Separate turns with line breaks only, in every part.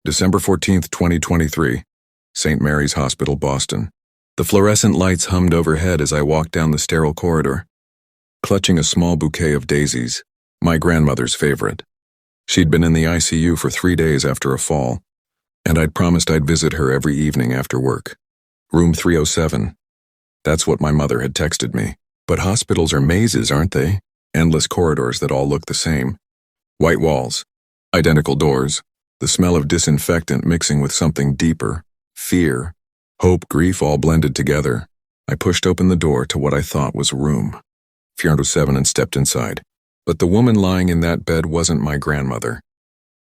December 14th, 2023, St. Mary's Hospital, Boston. The fluorescent lights hummed overhead as I walked down the sterile corridor, clutching a small bouquet of daisies, my grandmother's favorite. She'd been in the ICU for 3 days after a fall, and I'd promised I'd visit her every evening after work. Room 307. That's what my mother had texted me. But hospitals are mazes, aren't they? Endless corridors that all look the same. White walls, identical doors, the smell of disinfectant mixing with something deeper, fear, hope, grief all blended together. I pushed open the door to what I thought was a room. 407 and stepped inside. But the woman lying in that bed wasn't my grandmother.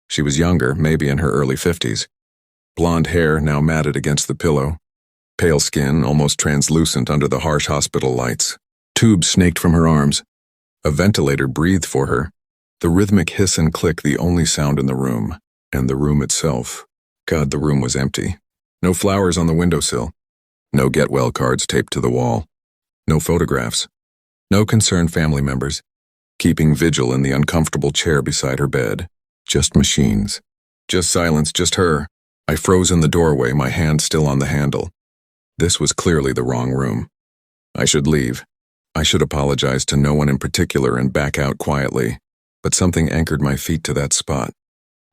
She was younger, maybe in her early 50s. Blonde hair now matted against the pillow. Pale skin, almost translucent under the harsh hospital lights. Tubes snaked from her arms. A ventilator breathed for her. The rhythmic hiss and click the only sound in the room. And the room itself. God, the room was empty. No flowers on the windowsill. No get well cards taped to the wall. No photographs. No concerned family members. Keeping vigil in the uncomfortable chair beside her bed. Just machines. Just silence, just her. I froze in the doorway, my hand still on the handle. This was clearly the wrong room. I should leave. I should apologize to no one in particular and back out quietly. But something anchored my feet to that spot.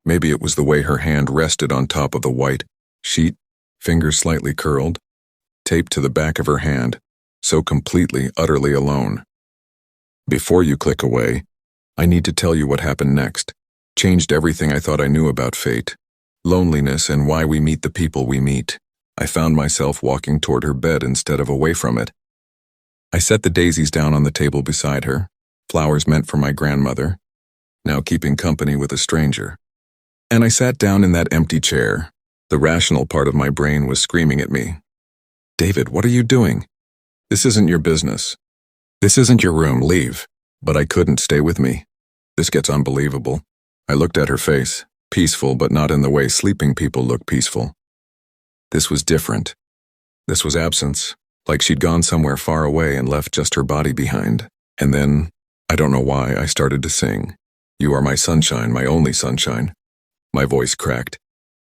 Maybe it was the way her hand rested on top of the white sheet, fingers slightly curled, taped to the back of her hand, so completely, utterly alone. Before you click away, I need to tell you what happened next. Changed everything I thought I knew about fate, loneliness, and why we meet the people we meet. I found myself walking toward her bed instead of away from it. I set the daisies down on the table beside her, flowers meant for my grandmother, now keeping company with a stranger. And I sat down in that empty chair. The rational part of my brain was screaming at me. David, what are you doing? This isn't your business. This isn't your room, leave. But I couldn't stay with me. This gets unbelievable. I looked at her face, peaceful but not in the way sleeping people look peaceful. This was different. This was absence, like she'd gone somewhere far away and left just her body behind. And then, I don't know why, I started to sing. You are my sunshine, my only sunshine. My voice cracked.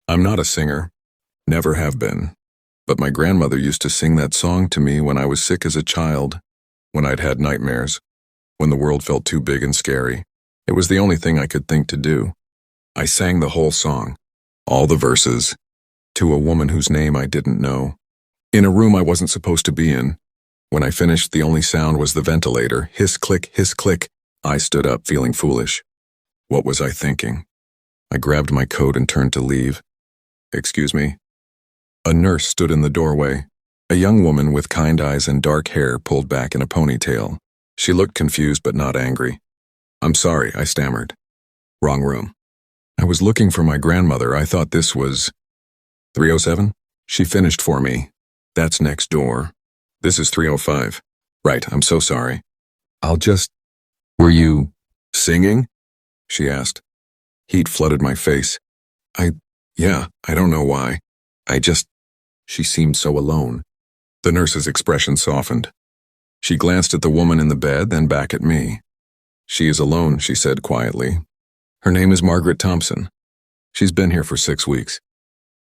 I'm not a singer. Never have been. But my grandmother used to sing that song to me when I was sick as a child, when I'd had nightmares, when the world felt too big and scary. It was the only thing I could think to do. I sang the whole song, all the verses, to a woman whose name I didn't know, in a room I wasn't supposed to be in. When I finished, the only sound was the ventilator. Hiss, click, hiss, click. I stood up, feeling foolish. What was I thinking? I grabbed my coat and turned to leave. Excuse me? A nurse stood in the doorway, a young woman with kind eyes and dark hair pulled back in a ponytail. She looked confused but not angry. I'm sorry, I stammered. Wrong room. I was looking for my grandmother. I thought this was 307? She finished for me. That's next door. This is 305. Right, I'm so sorry. Were you singing? She asked. Heat flooded my face. Yeah, I don't know why. She seemed so alone. The nurse's expression softened. She glanced at the woman in the bed, then back at me. She is alone, she said quietly. Her name is Margaret Thompson. She's been here for 6 weeks.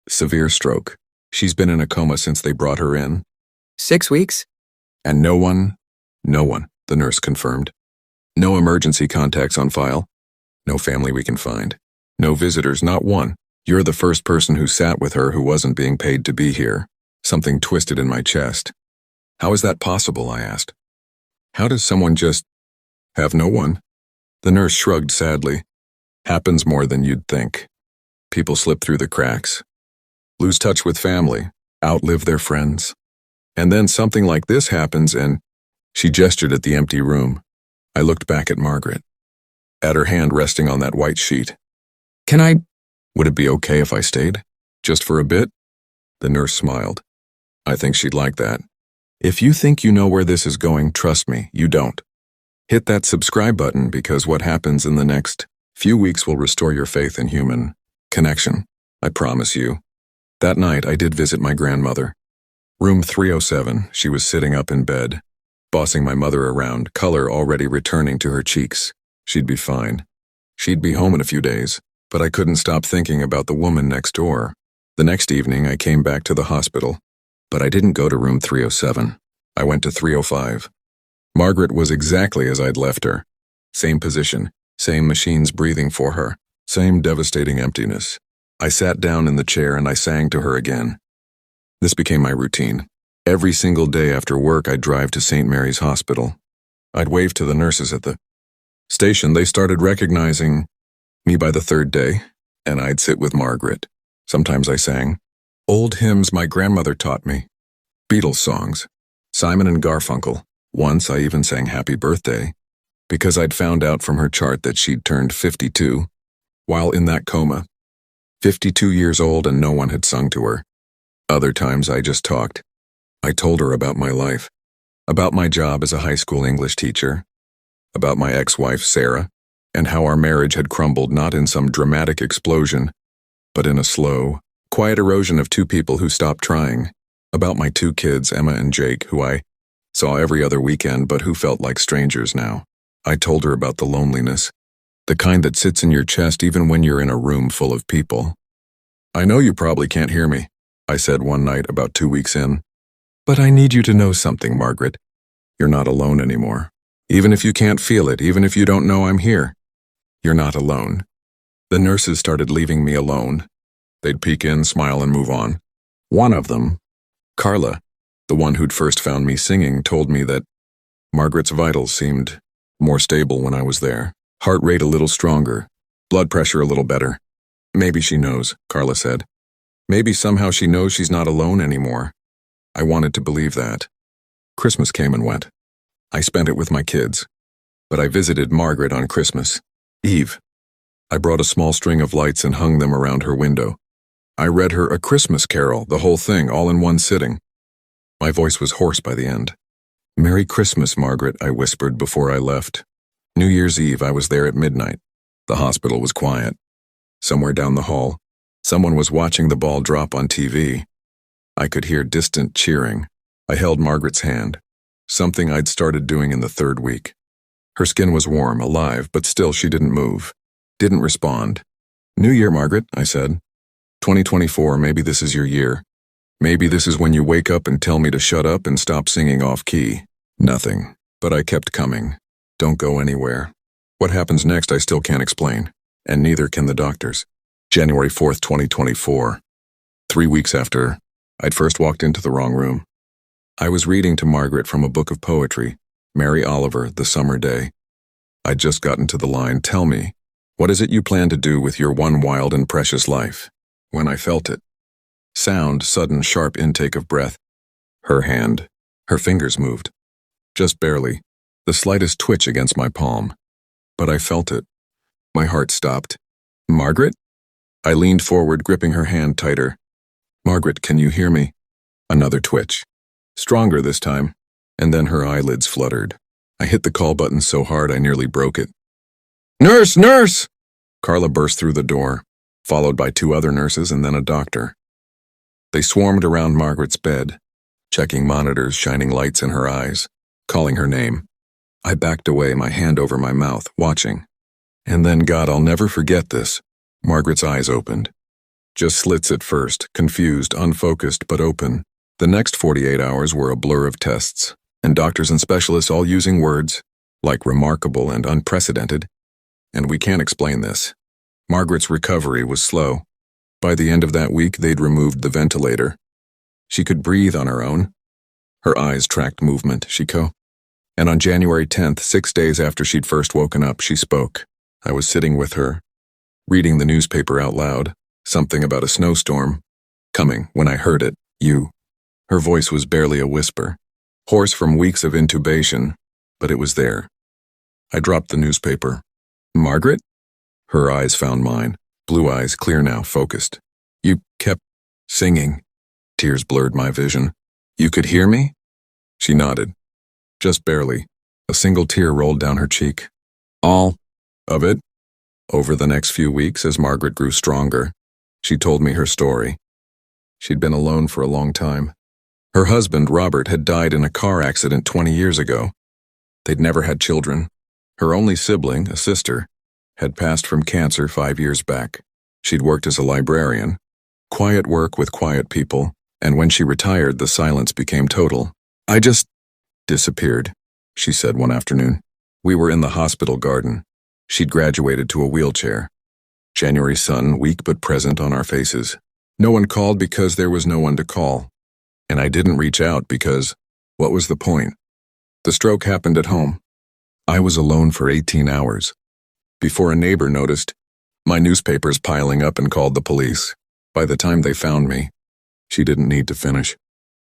Severe stroke. She's been in a coma since they brought her in.
6 weeks?
And no one, the nurse confirmed. No emergency contacts on file. No family we can find. No visitors, not one. You're the first person who sat with her who wasn't being paid to be here. Something twisted in my chest. How is that possible, I asked. How does someone just have no one? The nurse shrugged sadly. Happens more than you'd think. People slip through the cracks. Lose touch with family. Outlive their friends. And then something like this happens and she gestured at the empty room. I looked back at Margaret. At her hand resting on that white sheet. Would it be okay if I stayed? Just for a bit? The nurse smiled. I think she'd like that. If you think you know where this is going, trust me, you don't. Hit that subscribe button because what happens in the next few weeks will restore your faith in human connection. I promise you. That night, I did visit my grandmother. Room 307, she was sitting up in bed, bossing my mother around, color already returning to her cheeks. She'd be fine. She'd be home in a few days. But I couldn't stop thinking about the woman next door. The next evening, I came back to the hospital, but I didn't go to room 307. I went to 305. Margaret was exactly as I'd left her. Same position, same machines breathing for her, same devastating emptiness. I sat down in the chair and I sang to her again. This became my routine. Every single day after work, I'd drive to St. Mary's Hospital. I'd wave to the nurses at the station. They started recognizing me by the third day, and I'd sit with Margaret. Sometimes I sang old hymns my grandmother taught me, Beatles songs, Simon and Garfunkel. Once I even sang Happy Birthday, because I'd found out from her chart that she'd turned 52, while in that coma. 52 years old and no one had sung to her. Other times I just talked. I told her about my life, about my job as a high school English teacher, about my ex-wife Sarah, and how our marriage had crumbled not in some dramatic explosion, but in a slow, quiet erosion of two people who stopped trying, about my two kids, Emma and Jake, who I saw every other weekend but who felt like strangers now. I told her about the loneliness, the kind that sits in your chest even when you're in a room full of people. I know you probably can't hear me, I said one night about 2 weeks in. But I need you to know something, Margaret. You're not alone anymore. Even if you can't feel it, even if you don't know I'm here, you're not alone. The nurses started leaving me alone. They'd peek in, smile, and move on. One of them, Carla, the one who'd first found me singing, told me that Margaret's vitals seemed more stable when I was there. Heart rate a little stronger, blood pressure a little better. Maybe she knows, Carla said. Maybe somehow she knows she's not alone anymore. I wanted to believe that. Christmas came and went. I spent it with my kids. But I visited Margaret on Christmas Eve. I brought a small string of lights and hung them around her window. I read her A Christmas Carol, the whole thing, all in one sitting. My voice was hoarse by the end. Merry Christmas, Margaret, I whispered before I left. New Year's Eve, I was there at midnight. The hospital was quiet. Somewhere down the hall, someone was watching the ball drop on TV. I could hear distant cheering. I held Margaret's hand, something I'd started doing in the third week. Her skin was warm, alive, but still she didn't move, didn't respond. New Year, Margaret, I said. 2024, maybe this is your year. Maybe this is when you wake up and tell me to shut up and stop singing off-key. Nothing, but I kept coming. Don't go anywhere. What happens next I still can't explain, and neither can the doctors. January 4th, 2024. 3 weeks after I'd first walked into the wrong room. I was reading to Margaret from a book of poetry, Mary Oliver, The Summer Day. I'd just gotten to the line, tell me, what is it you plan to do with your one wild and precious life? When I felt it. Sound, sudden, sharp intake of breath. Her hand, her fingers moved. Just barely, the slightest twitch against my palm. But I felt it. My heart stopped. Margaret? I leaned forward, gripping her hand tighter. Margaret, can you hear me? Another twitch. Stronger this time, and then her eyelids fluttered. I hit the call button so hard I nearly broke it. Nurse! Nurse! Carla burst through the door, followed by 2 other nurses and then a doctor. They swarmed around Margaret's bed, checking monitors, shining lights in her eyes, calling her name. I backed away, my hand over my mouth, watching. And then, God, I'll never forget this. Margaret's eyes opened. Just slits at first, confused, unfocused, but open. The next 48 hours were a blur of tests, and doctors and specialists all using words like remarkable and unprecedented. And we can't explain this. Margaret's recovery was slow. By the end of that week, they'd removed the ventilator. She could breathe on her own. Her eyes tracked movement, And on January 10th, 6 days after she'd first woken up, she spoke. I was sitting with her, reading the newspaper out loud, something about a snowstorm coming. When I heard it, you. Her voice was barely a whisper, hoarse from weeks of intubation, but it was there. I dropped the newspaper. Margaret? Her eyes found mine, blue eyes, clear now, focused. You kept singing. Tears blurred my vision. You could hear me? She nodded. Just barely. A single tear rolled down her cheek. All of it? Over the next few weeks, as Margaret grew stronger, she told me her story. She'd been alone for a long time. Her husband, Robert, had died in a car accident 20 years ago. They'd never had children. Her only sibling, a sister, had passed from cancer 5 years back. She'd worked as a librarian, quiet work with quiet people, and when she retired, the silence became total. "I just disappeared," she said one afternoon. We were in the hospital garden. She'd graduated to a wheelchair. January sun, weak but present on our faces. No one called because there was no one to call. And I didn't reach out because, what was the point? The stroke happened at home. I was alone for 18 hours. Before a neighbor noticed, my newspapers piling up and called the police. By the time they found me, she didn't need to finish.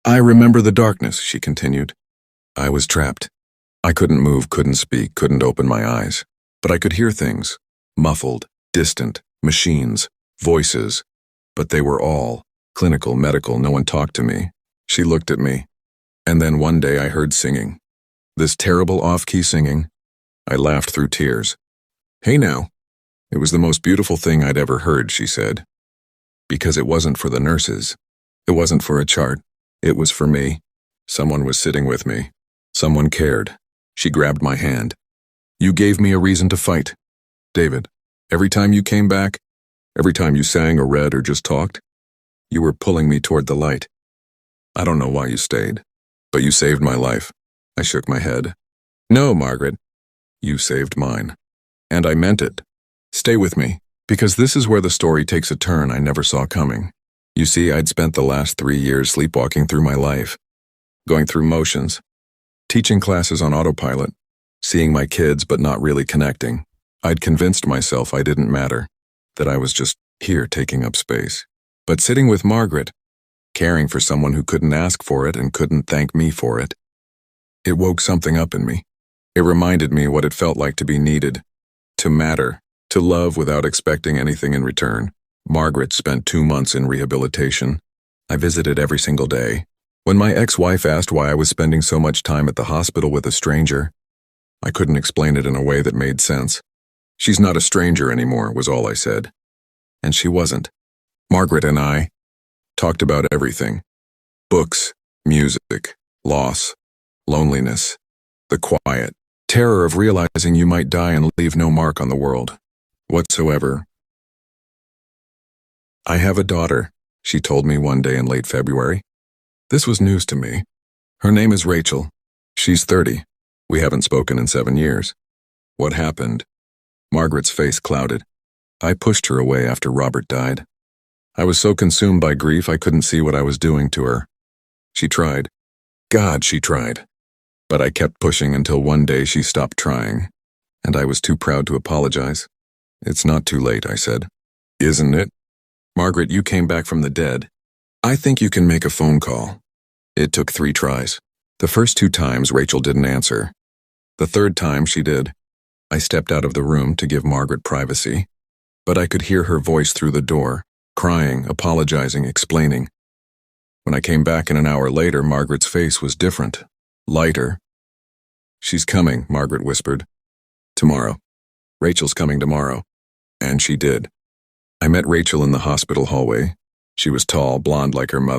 "I remember the darkness," she continued. I was trapped. I couldn't move, couldn't speak, couldn't open my eyes. But I could hear things, muffled, distant, machines, voices. But they were all clinical, medical, no one talked to me. She looked at me. And then one day I heard singing. This terrible off-key singing. I laughed through tears. "Hey now." It was the most beautiful thing I'd ever heard, she said. Because it wasn't for the nurses. It wasn't for a chart. It was for me. Someone was sitting with me. Someone cared. She grabbed my hand. "You gave me a reason to fight. David, every time you came back, every time you sang or read or just talked, you were pulling me toward the light. I don't know why you stayed, but you saved my life." I shook my head. "No, Margaret, you saved mine." And I meant it. Stay with me, because this is where the story takes a turn I never saw coming. You see, I'd spent the last 3 years sleepwalking through my life, going through motions, teaching classes on autopilot, seeing my kids but not really connecting. I'd convinced myself I didn't matter, that I was just here taking up space. But sitting with Margaret, caring for someone who couldn't ask for it and couldn't thank me for it, it woke something up in me. It reminded me what it felt like to be needed, to matter, to love without expecting anything in return. Margaret spent 2 months in rehabilitation. I visited every single day. When my ex-wife asked why I was spending so much time at the hospital with a stranger, I couldn't explain it in a way that made sense. "She's not a stranger anymore," was all I said. And she wasn't. Margaret and I talked about everything. Books, music, loss, loneliness, the quiet, terror of realizing you might die and leave no mark on the world whatsoever. "I have a daughter," she told me one day in late February. This was news to me. "Her name is Rachel. She's 30. We haven't spoken in 7 years." What happened? Margaret's face clouded. I pushed her away after Robert died. I was so consumed by grief I couldn't see what I was doing to her. She tried. God, she tried. But I kept pushing until one day she stopped trying, and I was too proud to apologize. "It's not too late," I said. "Isn't it? Margaret, you came back from the dead. I think you can make a phone call." It took 3 tries. The first 2 times Rachel didn't answer. The 3rd time she did. I stepped out of the room to give Margaret privacy, but I could hear her voice through the door, crying, apologizing, explaining. When I came back an hour later, Margaret's face was different, lighter. "She's coming," Margaret whispered. "Tomorrow. Rachel's coming tomorrow." And she did. I met Rachel in the hospital hallway. She was tall, blonde like her mother.